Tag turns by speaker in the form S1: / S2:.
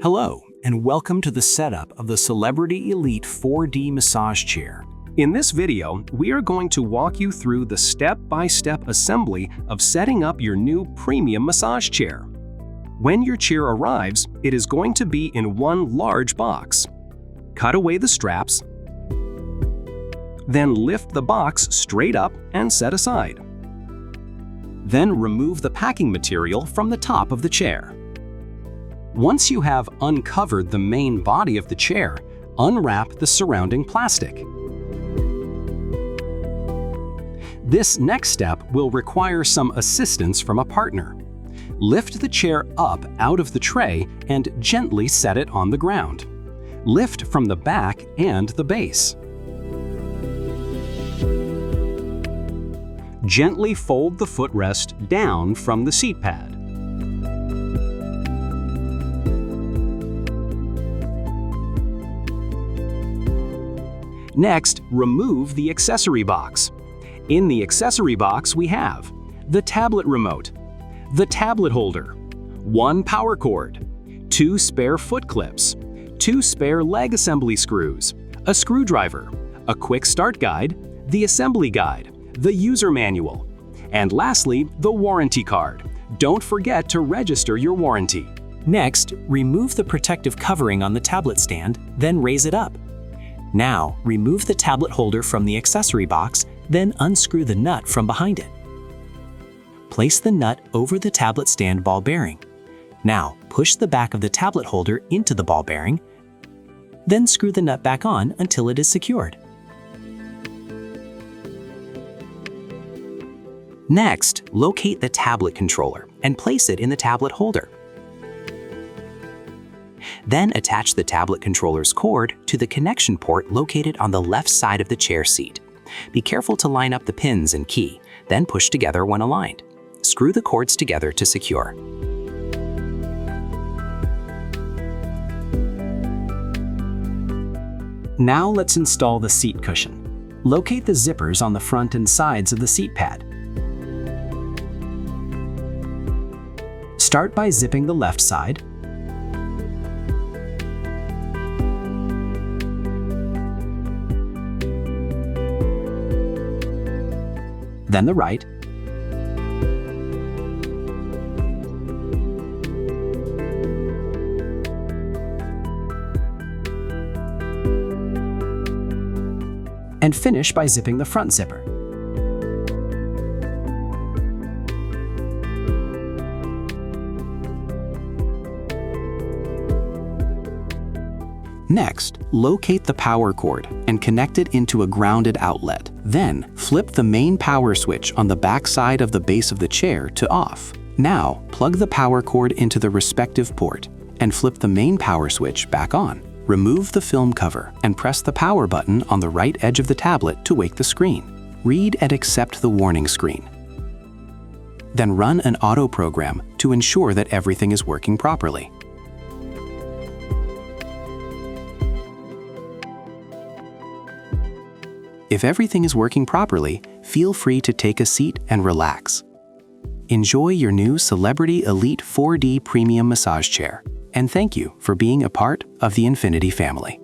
S1: Hello, and welcome to the setup of the Celebrity Elite 4D massage chair.
S2: In this video, we are going to walk you through the step-by-step assembly of setting up your new premium massage chair. When your chair arrives, it is going to be in one large box. Cut away the straps, then lift the box straight up and set aside. Then remove the packing material from the top of the chair. Once you have uncovered the main body of the chair, unwrap the surrounding plastic. This next step will require some assistance from a partner. Lift the chair up out of the tray and gently set it on the ground. Lift from the back and the base. Gently fold the footrest down from the seat pad. Next, remove the accessory box. In the accessory box, we have the tablet remote, the tablet holder, one power cord, 2 spare foot clips, 2 spare leg assembly screws, a screwdriver, a quick start guide, the assembly guide, the user manual, and lastly, the warranty card. Don't forget to register your warranty.
S1: Next, remove the protective covering on the tablet stand, then raise it up. Now, remove the tablet holder from the accessory box, then unscrew the nut from behind it. Place the nut over the tablet stand ball bearing. Now, push the back of the tablet holder into the ball bearing, then screw the nut back on until it is secured. Next, locate the tablet controller and place it in the tablet holder. Then attach the tablet controller's cord to the connection port located on the left side of the chair seat. Be careful to line up the pins and key, then push together when aligned. Screw the cords together to secure. Now let's install the seat cushion. Locate the zippers on the front and sides of the seat pad. Start by zipping the left side, then the right, and finish by zipping the front zipper. Next, locate the power cord and connect it into a grounded outlet. Then, flip the main power switch on the back side of the base of the chair to off. Now, plug the power cord into the respective port and flip the main power switch back on. Remove the film cover and press the power button on the right edge of the tablet to wake the screen. Read and accept the warning screen. Then run an auto program to ensure that everything is working properly. If everything is working properly, feel free to take a seat and relax. Enjoy your new Celebrity Elite 4D Premium Massage Chair, and thank you for being a part of the Infinity family.